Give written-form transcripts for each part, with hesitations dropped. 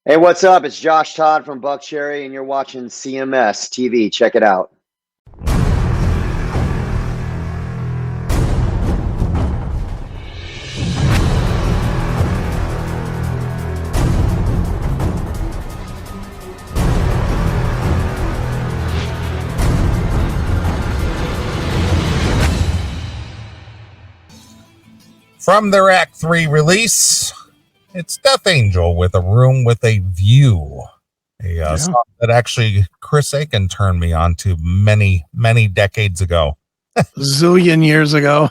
Hey, what's up? It's Josh Todd from Buckcherry, and you're watching CMS TV. Check it out. From their Act 3 release, it's Death Angel with A Room with a View. A song that actually Chris Aiken turned me on to many, many decades ago. Zillion years ago.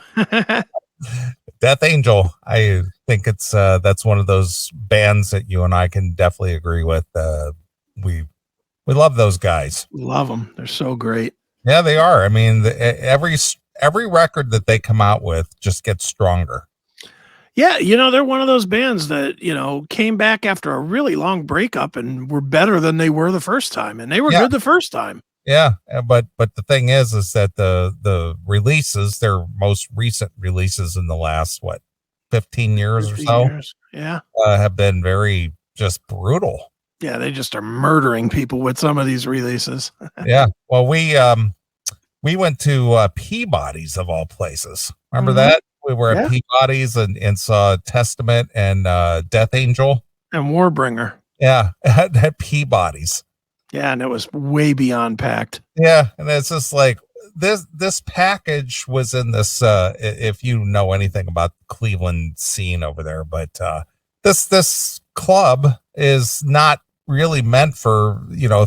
Death Angel, I think it's that's one of those bands that you and I can definitely agree with. We love those guys. Love them. They're so great. Yeah, they are. I mean, every record that they come out with just gets stronger. Yeah, they're one of those bands that, came back after a really long breakup and were better than they were the first time. And they were good the first time. Yeah, but the thing is that the releases, their most recent releases in the last, 15 years or so? Yeah. Have been very just brutal. Yeah, they just are murdering people with some of these releases. Yeah. Well, we went to Peabody's of all places. Remember that? We were at Peabody's and saw Testament and Death Angel. And Warbringer. Yeah, at Peabody's. Yeah, and it was way beyond packed. Yeah, and it's just like this package was in this if you know anything about the Cleveland scene over there, but this club is not really meant for,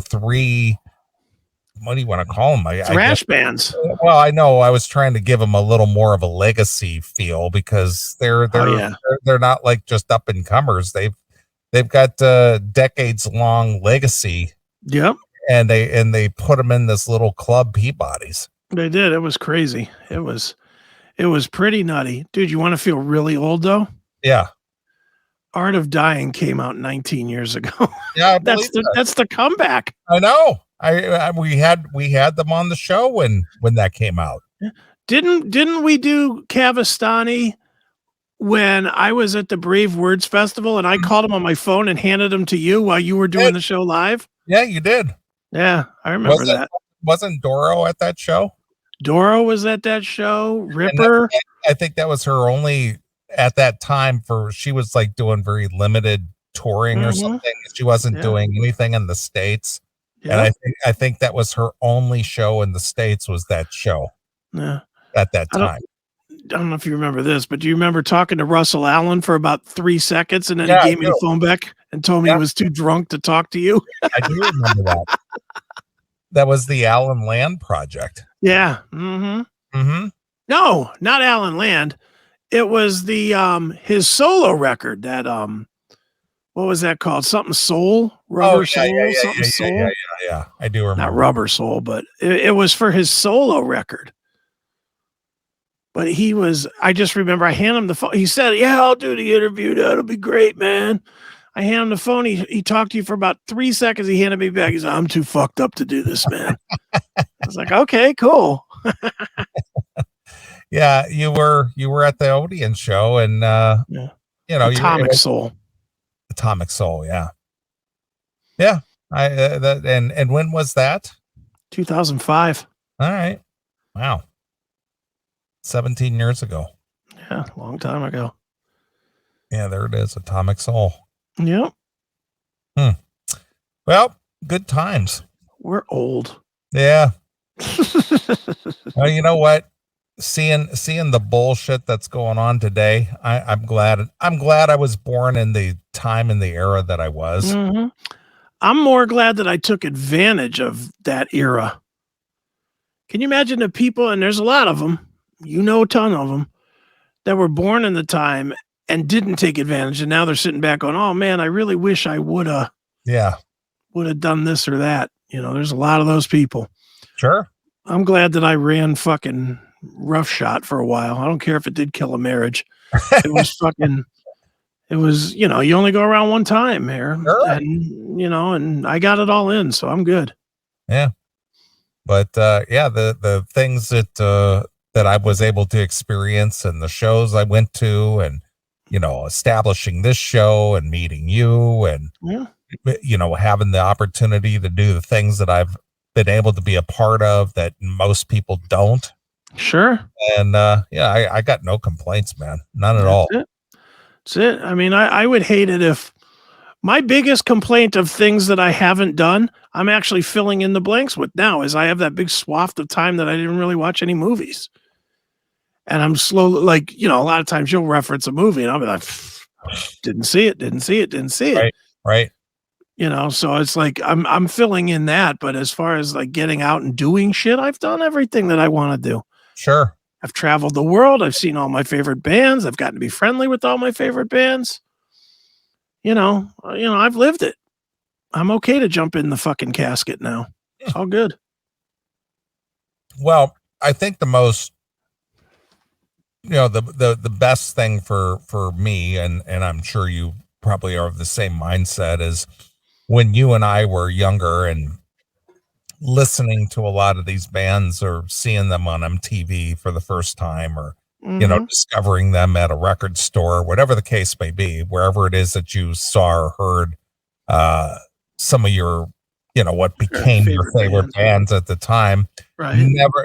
three, what do you want to call them? Thrash bands. Well, I know I was trying to give them a little more of a legacy feel because they're not like just up and comers. They've got decades long legacy. Yep. And they put them in this little club Peabody's. They did. It was crazy. It was pretty nutty. Dude, you want to feel really old though? Yeah. Art of Dying came out 19 years ago. Yeah, that's the comeback. I know. We had them on the show when that came out. Didn't we do Cavastani when I was at the Brave Words Festival and I called him on my phone and handed him to you while you were doing the show live? Yeah, you did. Yeah, I remember that. Wasn't Doro at that show? Doro was at that show. Ripper. I think that was her only at that time she was like doing very limited touring or something. She wasn't doing anything in the States. Yeah. And I think that was her only show in the States was that show. Yeah. At that time. I don't know if you remember this, but do you remember talking to Russell Allen for about 3 seconds and then he gave me the phone back and told me he was too drunk to talk to you? I do remember that. That was the Allen Land project. Yeah. Mm-hmm. No, not Allen Land. It was the his solo record that what was that called? Something Soul? Rubber Soul? Soul? Yeah. I do remember. Not Rubber Soul, but it was for his solo record. But I just remember I handed him the phone. He said, yeah, I'll do the interview. That'll be great, man. I handed him the phone. He talked to you for about 3 seconds. He handed me back. He said, I'm too fucked up to do this, man. I was like, okay, cool. Yeah, you were at the Odeon show and Atomic Soul. Atomic Soul, yeah. Yeah. And when was that? 2005. All right. Wow. 17 years ago. Yeah, a long time ago. Yeah, there it is. Atomic Soul. Yep. Well, good times. We're old. Yeah. Well, you know what? Seeing the bullshit that's going on today, I'm glad I was born in the time and the era that I was. Mm-hmm. I'm more glad that I took advantage of that era. Can you imagine the people, and there's a lot of them, a ton of them, that were born in the time and didn't take advantage, and now they're sitting back going, oh man, I really wish I would have done this or that. There's a lot of those people. Sure. I'm glad that I ran fucking roughshot for a while. I don't care if it did kill a marriage. It was you only go around one time here. Sure. And I got it all in, so I'm good. Yeah. But the things that I was able to experience and the shows I went to and establishing this show and meeting you and having the opportunity to do the things that I've been able to be a part of that most people don't. Sure. And I got no complaints, man. None at all. That's it. I mean, I would hate it if my biggest complaint of things that I haven't done, I'm actually filling in the blanks with now, is I have that big swath of time that I didn't really watch any movies. And I'm slowly, like, a lot of times you'll reference a movie and I'll be like, didn't see it. Right. So it's like I'm filling in that, but as far as like getting out and doing shit, I've done everything that I want to do. Sure. I've traveled the world. I've seen all my favorite bands. I've gotten to be friendly with all my favorite bands. I've lived it. I'm okay to jump in the fucking casket now. It's all good. Well, I think the most, the best thing for me, and I'm sure you probably are of the same mindset, is when you and I were younger and listening to a lot of these bands or seeing them on MTV for the first time, or discovering them at a record store, whatever the case may be, wherever it is that you saw or heard some of your, what became your favorite bands at the time. Right.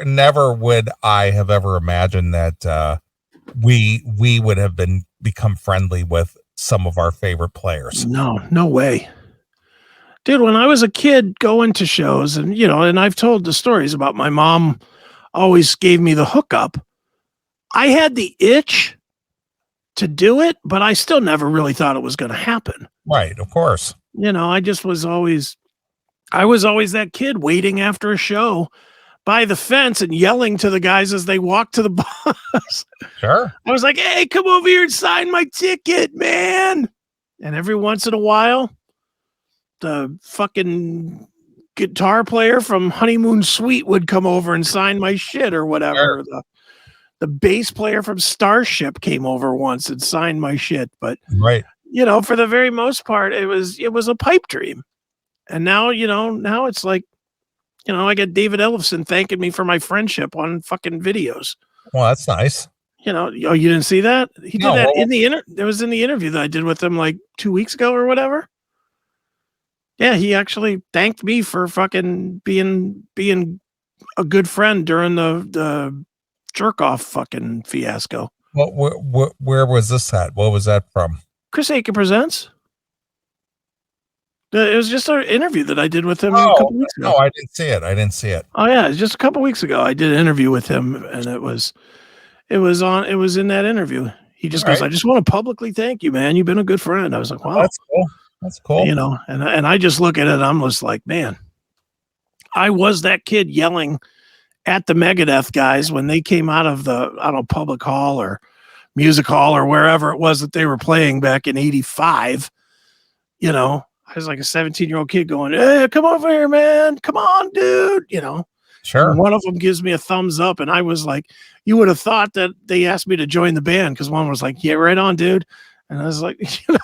Never would I have ever imagined that we would have become friendly with some of our favorite players. No way. Dude, when I was a kid going to shows and, and I've told the stories about my mom always gave me the hookup. I had the itch to do it, but I still never really thought it was going to happen. Right. Of course. I was always that kid waiting after a show by the fence and yelling to the guys as they walked to the bus. Sure. I was like, hey, come over here and sign my ticket, man. And every once in a while, the fucking guitar player from Honeymoon Suite would come over and sign my shit or whatever. Sure. The bass player from Starship came over once and signed my shit. But, right. For the very most part, it was a pipe dream. And now, now it's like, I got David Ellefson thanking me for my friendship on fucking videos. Well, that's nice. Oh, you didn't see that? He did that in the it was in the interview that I did with him like 2 weeks ago or whatever. Yeah, he actually thanked me for fucking being a good friend during the jerk off fucking fiasco. Well, where was this at? What was that from? Chris Aiken Presents. It was just an interview that I did with him a couple weeks ago. No, I didn't see it. Oh yeah, just a couple weeks ago I did an interview with him, and it was in that interview. He just goes, I just want to publicly thank you, man. You've been a good friend. I was like, wow. That's cool. And I just look at it and I'm just like, man, I was that kid yelling at the Megadeth guys when they came out of the, public hall or music hall or wherever it was that they were playing back in 85. I was like a 17-year-old kid going, hey, come over here, man. Come on, dude. Sure. And one of them gives me a thumbs up. And I was like, you would have thought that they asked me to join the band because one was like, yeah, right on, dude. And I was like,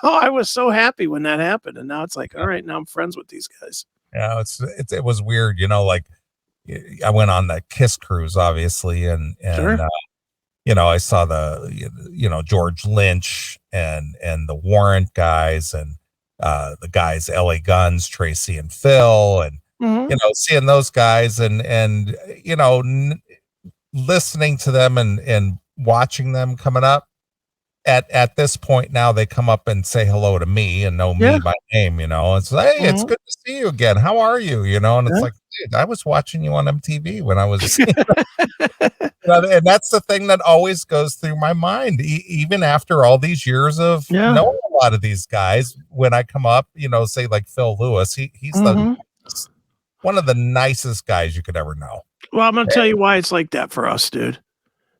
I was so happy when that happened. And now it's like, all right, now I'm friends with these guys. Yeah, it was weird, like I went on the Kiss cruise, obviously, and sure. I saw the George Lynch and the Warrant guys and the guys LA Guns, Tracy and Phil, and seeing those guys and listening to them and watching them coming up. At this point now, they come up and say hello to me and know me by name. It's like, hey, it's good to see you again. How are you? And it's like, dude, I was watching you on MTV when I was, and that's the thing that always goes through my mind, even after all these years of knowing a lot of these guys. When I come up, say like Phil Lewis, he's one of the nicest guys you could ever know. Well, I'm gonna tell you why it's like that for us, dude.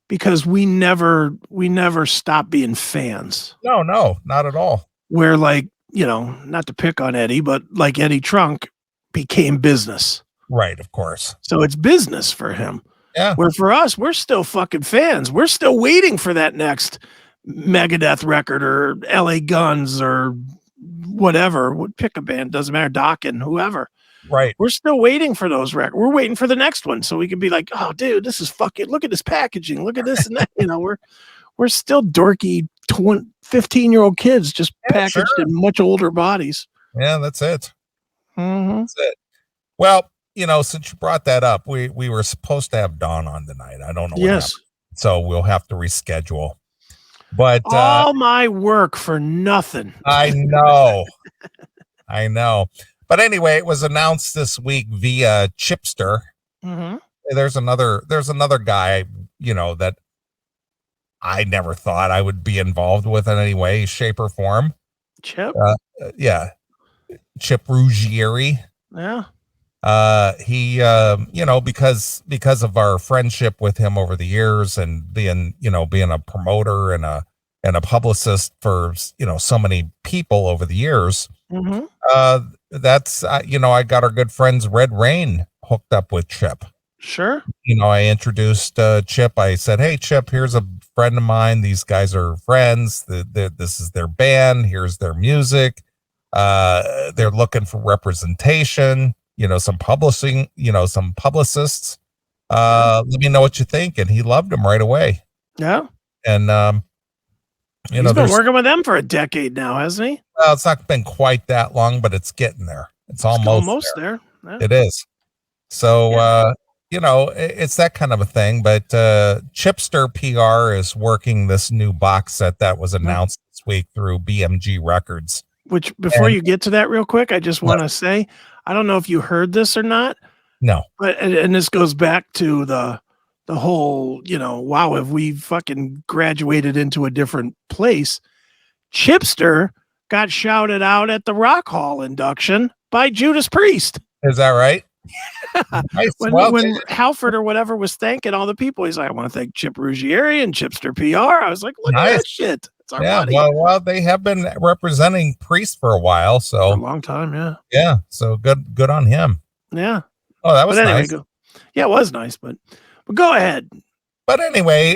Because we never stopped being fans. No, not at all. Where like, not to pick on Eddie, but like Eddie Trunk became business. Right, of course. So it's business for him. Yeah. Where for us, we're still fucking fans. We're still waiting for that next Megadeth record or LA Guns or whatever. Pick a band, doesn't matter, Dokken, whoever. Right. We're still waiting for those records. We're waiting for the next one so we can be like, oh, dude, this is fucking, look at this packaging. Look at this and that. We're still dorky 15-year-old kids just packaged in much older bodies. Yeah, that's it. Mm-hmm. That's it. Well, since you brought that up, we were supposed to have Dawn on tonight. I don't know what happened. Yes. So we'll have to reschedule. But All my work for nothing. I know. I know. But anyway, it was announced this week via Chipster. Mm-hmm. There's another guy, that I never thought I would be involved with in any way, shape, or form. Chip? Yeah. Chip Ruggieri. Yeah. He because of our friendship with him over the years and being a promoter and a publicist for so many people over the years. Mm-hmm. That's I got our good friends Red Rain hooked up with Chip. Sure. I introduced Chip. I said, "Hey Chip, here's a friend of mine. These guys are friends. This is their band. Here's their music. They're looking for representation. Some publishing, some publicists. Let me know what you think." And he loved them right away. Yeah. And he's been working with them for a decade now, hasn't he? Well, it's not been quite that long, but it's getting there. It's almost there. Yeah. It is. So, it's that kind of a thing. But Chipster PR is working this new box set that was announced this week through BMG Records. Which, before you get to that real quick, I just want to say, I don't know if you heard this or not. No. But and this goes back to the whole, wow, have we fucking graduated into a different place? Chipster got shouted out at the Rock Hall induction by Judas Priest. Is that right? Nice. When Halford or whatever was thanking all the people, he's like, "I want to thank Chip Ruggieri and Chipster PR." I was like, "Look at that shit." It's our buddy. Well, they have been representing Priest for a while, so for a long time, yeah. Yeah, so good on him. Yeah. Oh, that was nice. Yeah, it was nice, but go ahead. But anyway,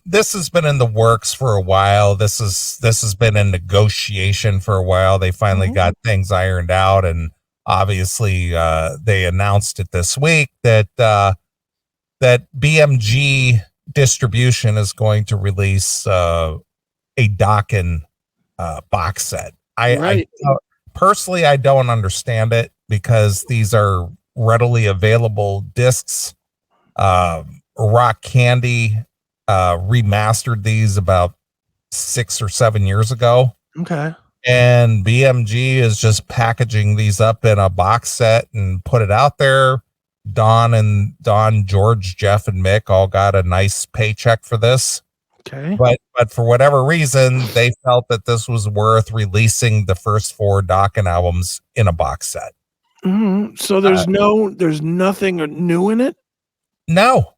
this has been in the works for a while. This has been in negotiation for a while. They finally got things ironed out, and obviously they announced it this week that BMG Distribution is going to release a Dokken box set. I personally, I don't understand it because these are readily available discs. Rock Candy remastered these about 6 or 7 years ago. Okay. And BMG is just packaging these up in a box set and put it out there. Don, George, Jeff, and Mick all got a nice paycheck for this. Okay. But for whatever reason, they felt that this was worth releasing the first 4 Dokken albums in a box set. Mm-hmm. So there's nothing new in it? No.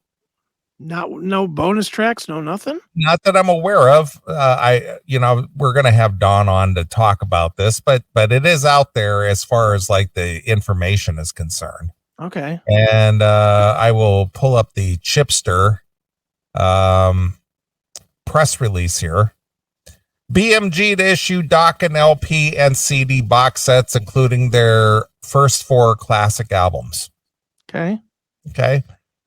No bonus tracks, no nothing? Not that I'm aware of. We're going to have Dawn on to talk about this, but it is out there as far as like the information is concerned. Okay. And I will pull up the Chipster press release here. BMG to issue Dokken LP and CD box sets, including their first 4 classic albums. Okay.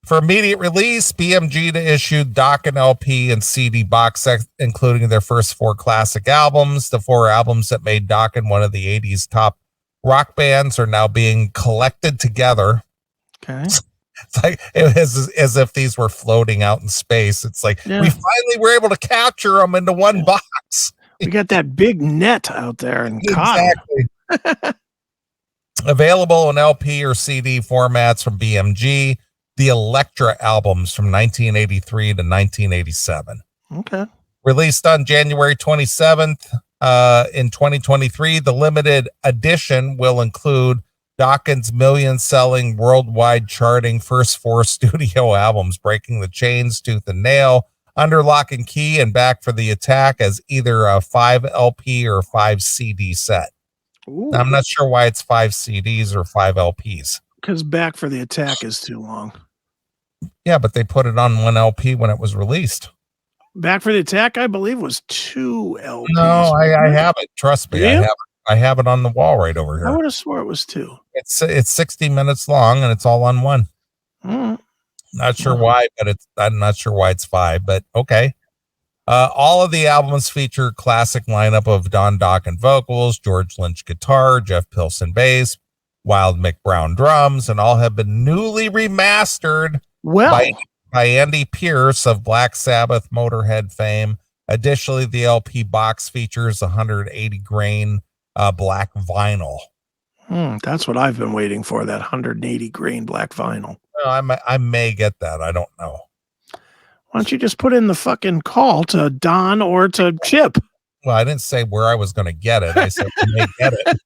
For immediate release, BMG to issue Dokken LP and CD box set, including their first 4 classic albums. The 4 albums that made Dokken one of the 80s top rock bands are now being collected together. Okay. It's like it was as if these were floating out in space. It's like we finally were able to capture them into one box. We got that big net out there and exactly. Available in LP or CD formats from BMG. The Elektra albums from 1983 to 1987. Okay. Released on January 27th in 2023. The limited edition will include Dokken's million-selling, worldwide charting first 4 studio albums, Breaking the Chains, Tooth and Nail, Under Lock and Key, and Back for the Attack as either a 5 LP or 5 CD set. Now, I'm not sure why it's 5 CDs or 5 LPs. Because Back for the Attack is too long. Yeah, but they put it on 1 LP when it was released. Back for the Attack, I believe, was 2 LPs. No, I have it. Trust me, yeah? I have it on the wall right over here. I would have swore it was 2. It's 60 minutes long and it's all on 1. Mm. Not sure why, but I'm not sure why it's 5, but okay. All of the albums feature classic lineup of Don Dokken vocals, George Lynch guitar, Jeff Pilson bass, Wild Mick Brown drums, and all have been newly remastered by Andy Pierce of Black Sabbath Motorhead fame. Additionally, the LP box features 180 grain black vinyl. That's what I've been waiting for, that 180 grain black vinyl. I may get that. I don't know. Why don't you just put in the fucking call to Don or to Chip? Well, I didn't say where I was going to get it. I said I may get it.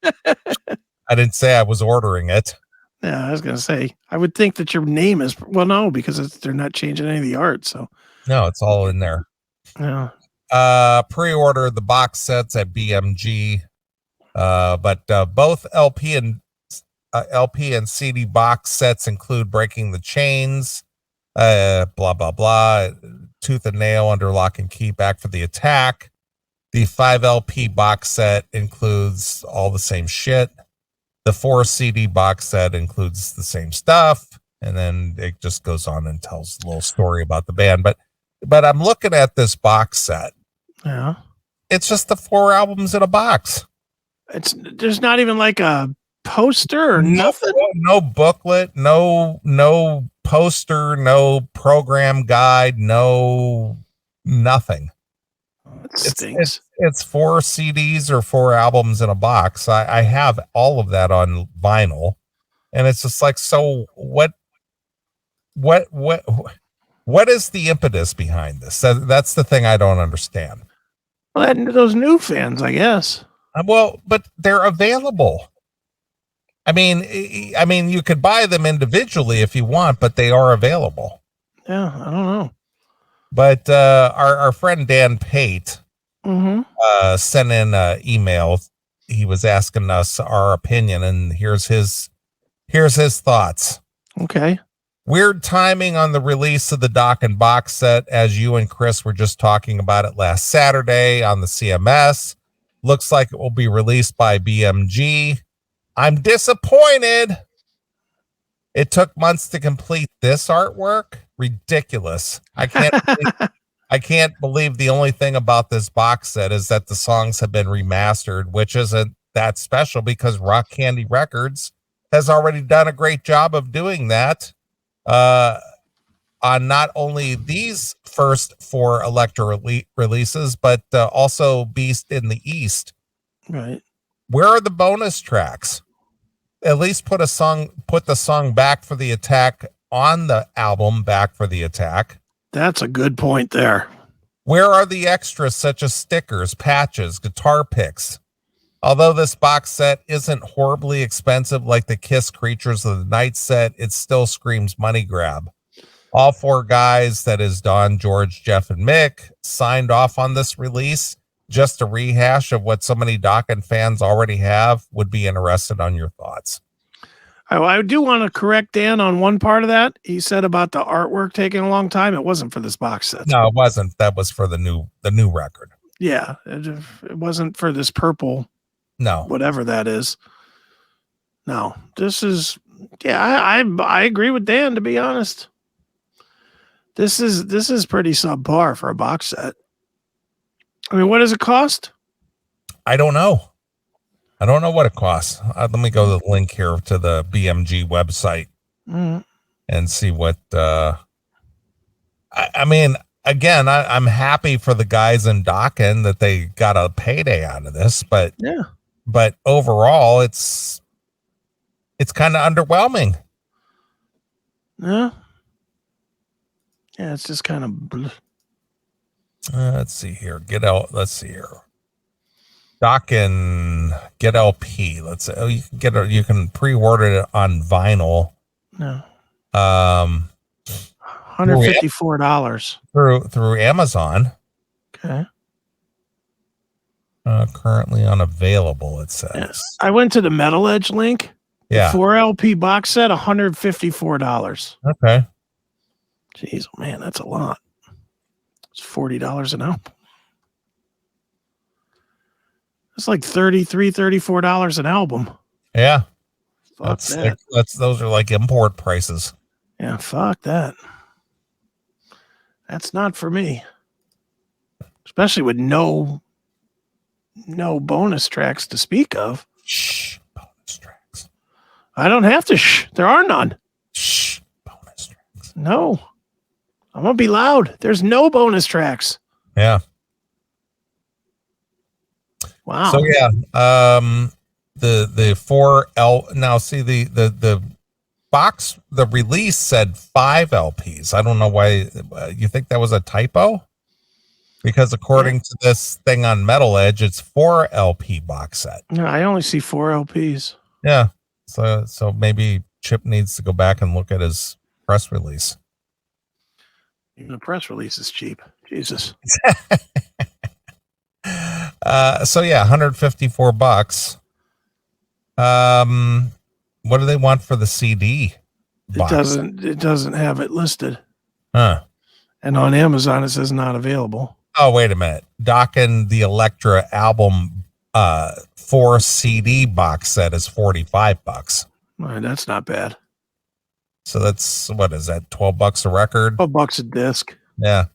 I didn't say I was ordering it. Yeah, I was going to say, I would think that your name is, well, no, because they're not changing any of the art. So no, it's all in there. Yeah. Pre-order the box sets at BMG. But both LP and CD box sets include Breaking the Chains, blah, blah, blah, Tooth and Nail, Under Lock and Key, Back for the Attack. The 5 LP box set includes all the same shit. The 4 CD box set includes the same stuff. And then it just goes on and tells a little story about the band. But I'm looking at this box set. Yeah. It's just the 4 albums in a box. There's not even like a poster or nothing. No booklet, no poster, no program guide, no nothing. It's 4 CDs or 4 albums in a box. I have all of that on vinyl, and it's just like, so what is the impetus behind this? That's the thing I don't understand. Well, those new fans, I guess. Well, but they're available. I mean, you could buy them individually if you want, but they are available. Yeah, I don't know. But our friend Dan Pate sent in an email. He was asking us our opinion, and here's his thoughts. Okay. Weird timing on the release of the Dokken box set, as you and Chris were just talking about it last Saturday on the CMS. Looks like it will be released by BMG. I'm disappointed. It took months to complete this artwork. Ridiculous. I can't believe the only thing about this box set is that the songs have been remastered, which isn't that special because Rock Candy Records has already done a great job of doing that on not only these first 4 Elektra releases, but also Beast in the East. Right. Where are the bonus tracks? At least put the song Back for the Attack on the album Back for the Attack. That's a good point there. Where are the extras such as stickers, patches, guitar picks? Although this box set isn't horribly expensive like the Kiss Creatures of the Night set, it still screams money grab. All 4 guys, that is Don, George, Jeff, and Mick, signed off on this release. Just a rehash of what so many Dokken fans already have. Would be interested on your thoughts. I do want to correct Dan on one part of that. He said about the artwork taking a long time. It wasn't for this box set. No, it wasn't. That was for the new record. Yeah, it wasn't for this purple. No, whatever that is. No, this is. Yeah, I agree with Dan. To be honest, this is pretty subpar for a box set. I mean, what does it cost? I don't know. I don't know what it costs. Let me go to the link here to the BMG website and see what. I mean, again, I'm happy for the guys in Dokken that they got a payday out of this, but yeah. But overall, it's kind of underwhelming. Yeah. Yeah, it's just kind of. Let's see here. Let's see here. Dokken get LP. Let's say you can get you can pre-order it on vinyl. No. $154 through Amazon. Okay. Currently unavailable, it says. Yes. I went to the Metal Edge link. Yeah. 4 LP box set, $154. Okay. Jeez, oh man, that's a lot. It's $40 an album. It's like $34 an album. Yeah. Fuck that. Those are like import prices. Yeah, fuck that. That's not for me. especially with no bonus tracks to speak of. Shh, bonus tracks. I don't have to shh. There are none. Shh, bonus tracks. No. I'm going to be loud. There's no bonus tracks. Yeah. Wow. So yeah, the 4L, now see the box, the release said 5 LPs. I don't know why. You think that was a typo? Because according to this thing on Metal Edge, it's 4 LP box set. No, I only see 4 LPs. Yeah. So maybe Chip needs to go back and look at his press release. Even the press release is cheap. Jesus. So yeah, $154. What do they want for the CD box? It doesn't have it listed. Huh. And on Amazon it says not available. Oh, wait a minute. Dokken the Electra album 4 CD box set is $45. All right, that's not bad. So that's, what is that, $12 a record? $12 a disc. Yeah.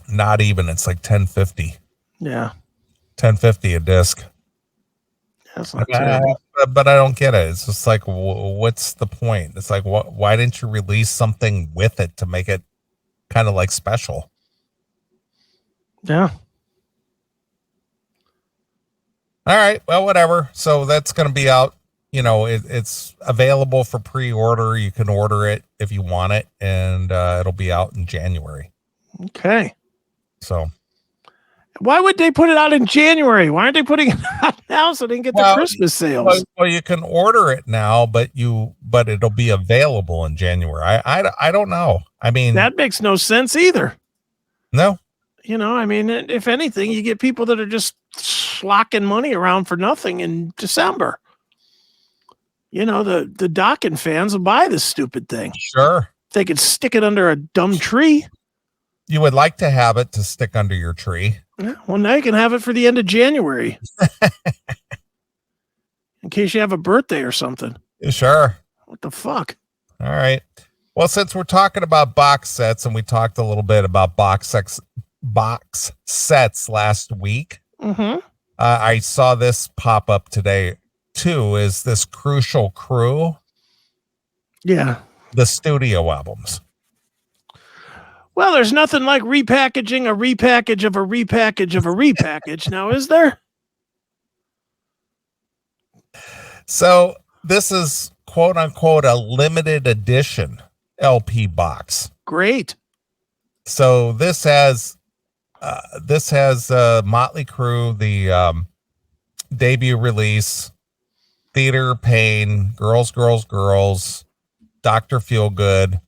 Not even. It's like $10.50. Yeah. $10.50 a disc. That's not terrible. But I don't get it. It's just like, what's the point? It's like, why didn't you release something with it to make it kind of like special? Yeah. All right. Well, whatever. So that's going to be out. You know, it's available for pre-order. You can order it if you want it, and it'll be out in January. Okay. So why would they put it out in January? Why aren't they putting it out now so they can get the Christmas sales? Well, you can order it now, but it'll be available in January. I don't know. I mean, that makes no sense either. No. You know, I mean, if anything, you get people that are just slocking money around for nothing in December. You know, the Dokken fans will buy this stupid thing. Sure. They could stick it under a dumb tree. You would like to have it to stick under your tree. Yeah, well, now you can have it for the end of January. In case you have a birthday or something. Sure. What the fuck? All right. Well, since we're talking about box sets, and we talked a little bit about box sets last week, I saw this pop up today too. Is this Crucial Crew? Yeah. The studio albums. Well, there's nothing like repackaging a repackage of a repackage of a repackage. Now, is there? So this is quote unquote a limited edition LP box. Great. So this has Motley Crue, the debut release, Theater Pain, Girls, Dr. Feelgood.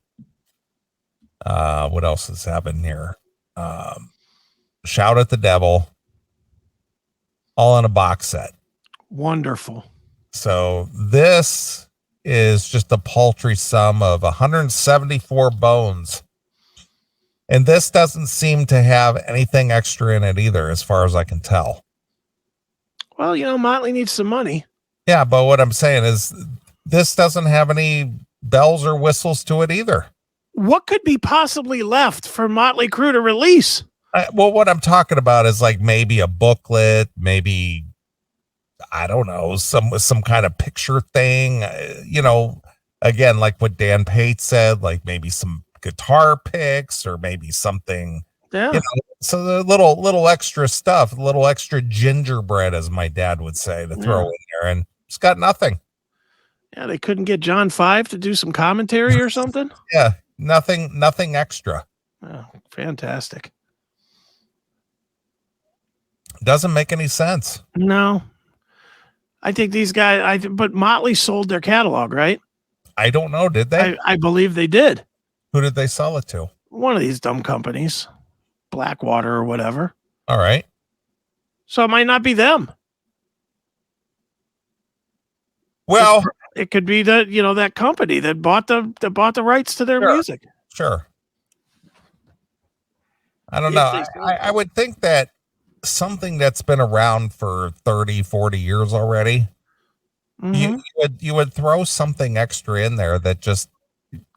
What else is happening here? Shout at the Devil, all in a box set. Wonderful. So this is just a paltry sum of 174 bones. And this doesn't seem to have anything extra in it either, as far as I can tell. Well, you know, Motley needs some money. Yeah, but what I'm saying is this doesn't have any bells or whistles to it either. What could be possibly left for Motley Crue to release? Well, what I'm talking about is like maybe a booklet, maybe, I don't know, some kind of picture thing, you know, again, like what Dan Pate said, like maybe some guitar picks or maybe something, yeah. You know, so the little extra stuff, a little extra gingerbread, as my dad would say, to throw in there, and it's got nothing. Yeah, they couldn't get John 5 to do some commentary or something. Yeah, nothing extra. Oh, fantastic. Doesn't make any sense. No. I think these guys, but Motley sold their catalog, right? I don't know. Did they? I believe they did. Who did they sell it to? One of these dumb companies, Blackwater or whatever. All right. So it might not be them. Well, it could be that, you know, that company that bought the rights to their music. Sure. I don't know. I would think that something that's been around for 30, 40 years already, you would throw something extra in there that just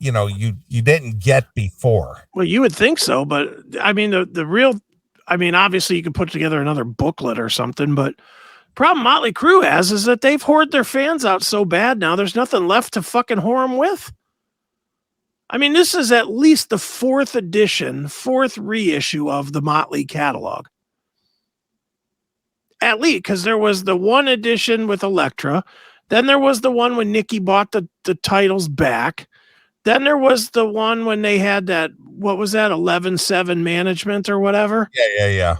you didn't get before. Well, you would think so, but I mean, the real, I mean, obviously you could put together another booklet or something, but problem Motley Crue has is that they've hoarded their fans out so bad now, there's nothing left to fucking whore them with. I mean, this is at least the fourth reissue of the Motley catalog. At least, because there was the one edition with Elektra. Then there was the one when Nikki bought the titles back. Then there was the one when they had that, what was that, 11-7 management or whatever? Yeah.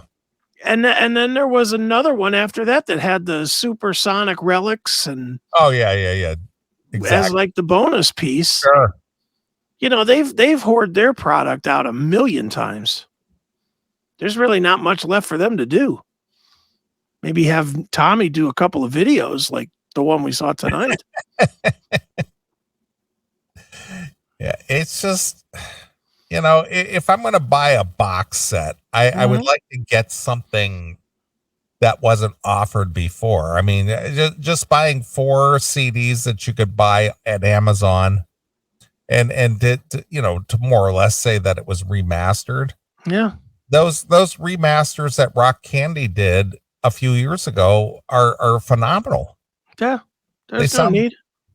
And then there was another one after that had the supersonic relics and yeah. Exactly. As like the bonus piece. Sure. They've hoarded their product out a million times. There's really not much left for them to do. Maybe have Tommy do a couple of videos like the one we saw tonight. Yeah, it's just, if I'm going to buy a box set, I would like to get something that wasn't offered before. I mean, just buying 4 CDs that you could buy at Amazon and to more or less say that it was remastered. Yeah. Those remasters that Rock Candy did a few years ago are phenomenal. Yeah. There's no need.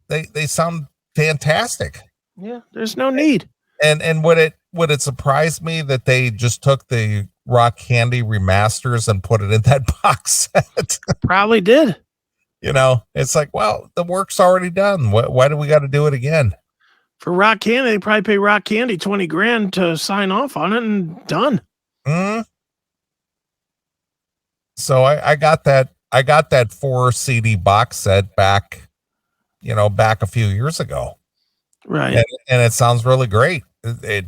They sound fantastic. Yeah, there's no need. And would it surprise me that they just took the Rock Candy remasters and put it in that box set? Probably did. It's like, well, the work's already done. Why do we got to do it again? For Rock Candy, they probably pay Rock Candy $20,000 to sign off on it and done. Mm-hmm. So I got that 4 CD box set back a few years ago. Right. And it sounds really great. It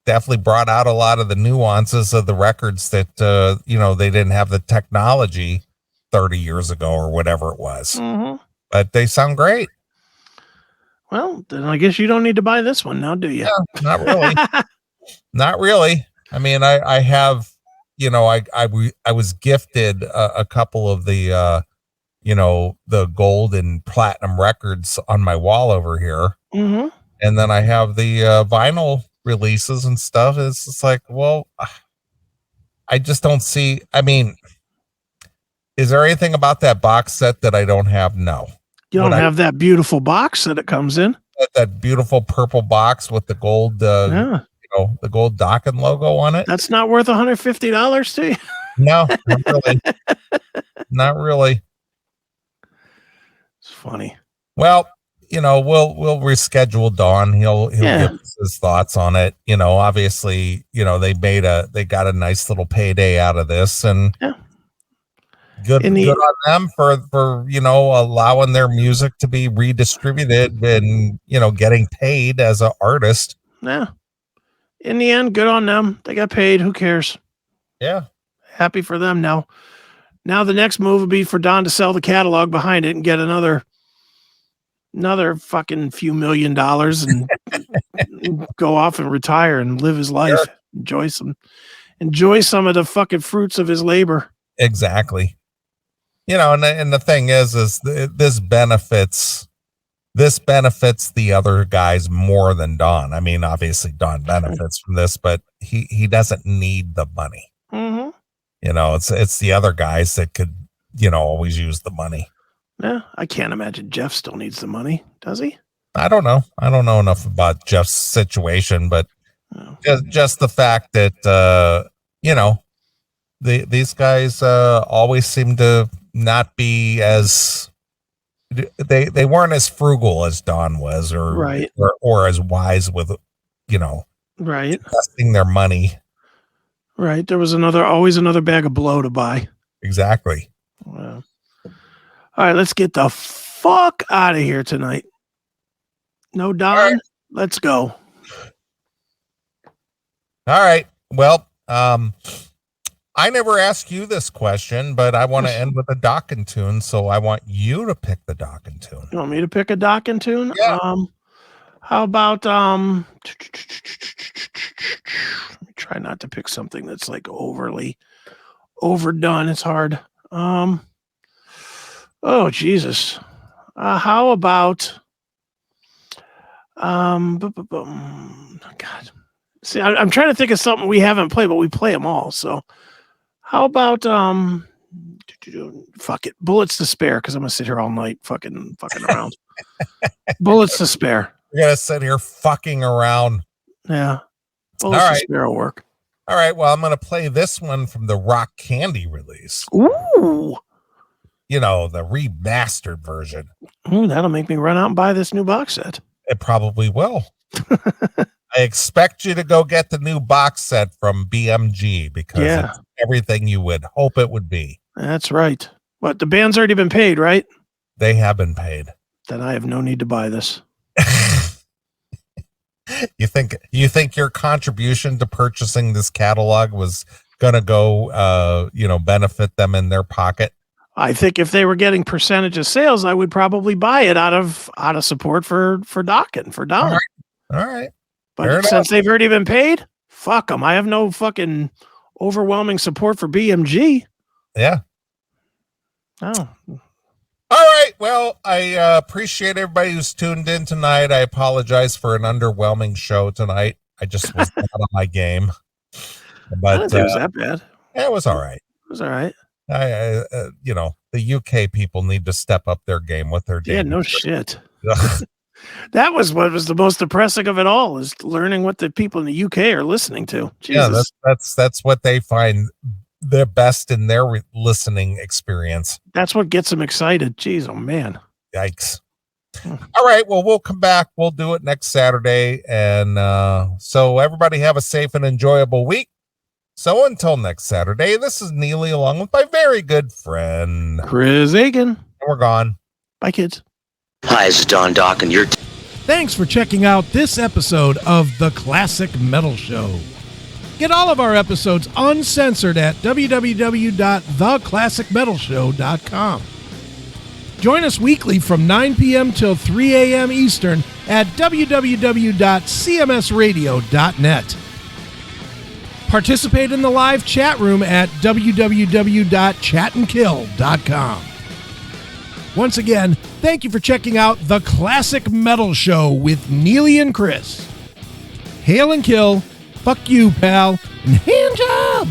definitely brought out a lot of the nuances of the records that, they didn't have the technology 30 years ago or whatever it was. Mm-hmm. But they sound great. Well, then I guess you don't need to buy this one now, do you? No, not really. Not really. I mean, I have, I was gifted a couple of the, the gold and platinum records on my wall over here. Mm-hmm. And then I have the vinyl releases and stuff. It's just like, well, I just don't see. I mean, is there anything about that box set that I don't have? No. You don't have that beautiful box that it comes in. That beautiful purple box with the gold, the gold Dokken logo on it. That's not worth $150 to you. No, not really. Not really. It's funny. Well, we'll reschedule Don. He'll give us his thoughts on it. Obviously, they got a nice little payday out of this, and good on them for allowing their music to be redistributed and getting paid as an artist. Yeah. In the end, good on them. They got paid. Who cares? Yeah. Happy for them now. Now the next move would be for Don to sell the catalog behind it and get another fucking few $1 million and go off and retire and live his life. Sure. Enjoy some of the fucking fruits of his labor. Exactly. And the thing is this benefits the other guys more than Don. I mean, obviously Don benefits from this, but he doesn't need the money. Mm-hmm. It's the other guys that could, always use the money. Yeah, I can't imagine Jeff still needs the money. Does he? I don't know. I don't know enough about Jeff's situation, but just the fact that, these guys always seem to not be as, they weren't as frugal as Don was, or as wise with, investing their money. Right. There was always another bag of blow to buy. Exactly. Wow. All right, let's get the fuck out of here tonight. No, Don, right. Let's go. All right. Well, I never asked you this question, but I want to end with a Dokken tune, so I want you to pick the Dokken tune. You want me to pick a Dokken tune? Yeah. How about let me try not to pick something that's like overly overdone. It's hard. Oh Jesus. How about God. See, I'm trying to think of something we haven't played, but we play them all. So how about fuck it, Bullets to Spare, because I'm gonna sit here all night fucking around. Bullets to Spare. You're gonna sit here fucking around. Yeah. Bullets to Spare will work. All right. Well, I'm gonna play this one from the Rock Candy release. Ooh. You know, the remastered version. Ooh, that'll make me run out and buy this new box set. It probably will. I expect you to go get the new box set from BMG because it's everything you would hope it would be. That's right. What, the band's already been paid, right? They have been paid. Then I have no need to buy this. You think your contribution to purchasing this catalog was gonna go benefit them in their pocket? I think if they were getting percentage of sales, I would probably buy it out of support for Dokken, for Don. All right. But since they've already been paid, fuck them. I have no fucking overwhelming support for BMG. Yeah. Oh. All right. Well, I appreciate everybody who's tuned in tonight. I apologize for an underwhelming show tonight. I just was not on my game. But I didn't think it was that bad. It was all right. It was all right. The UK people need to step up their game with their Yeah, no shit. That was what was the most depressing of it all, is learning what the people in the UK are listening to. Jesus. Yeah, that's what they find the best in their listening experience. That's what gets them excited. Jeez, oh man. Yikes. All right, well, we'll come back. We'll do it next Saturday. And so everybody have a safe and enjoyable week. So until next Saturday, this is Neeley along with my very good friend Chris Agan. And we're gone. Bye, kids. Hi, this is Don Dokken. Thanks for checking out this episode of The Classic Metal Show. Get all of our episodes uncensored at www.theclassicmetalshow.com. Join us weekly from 9 p.m. till 3 a.m. Eastern at www.cmsradio.net. Participate in the live chat room at www.chatandkill.com. Once again, thank you for checking out The Classic Metal Show with Neeley and Chris. Hail and kill, fuck you, pal, and hand job!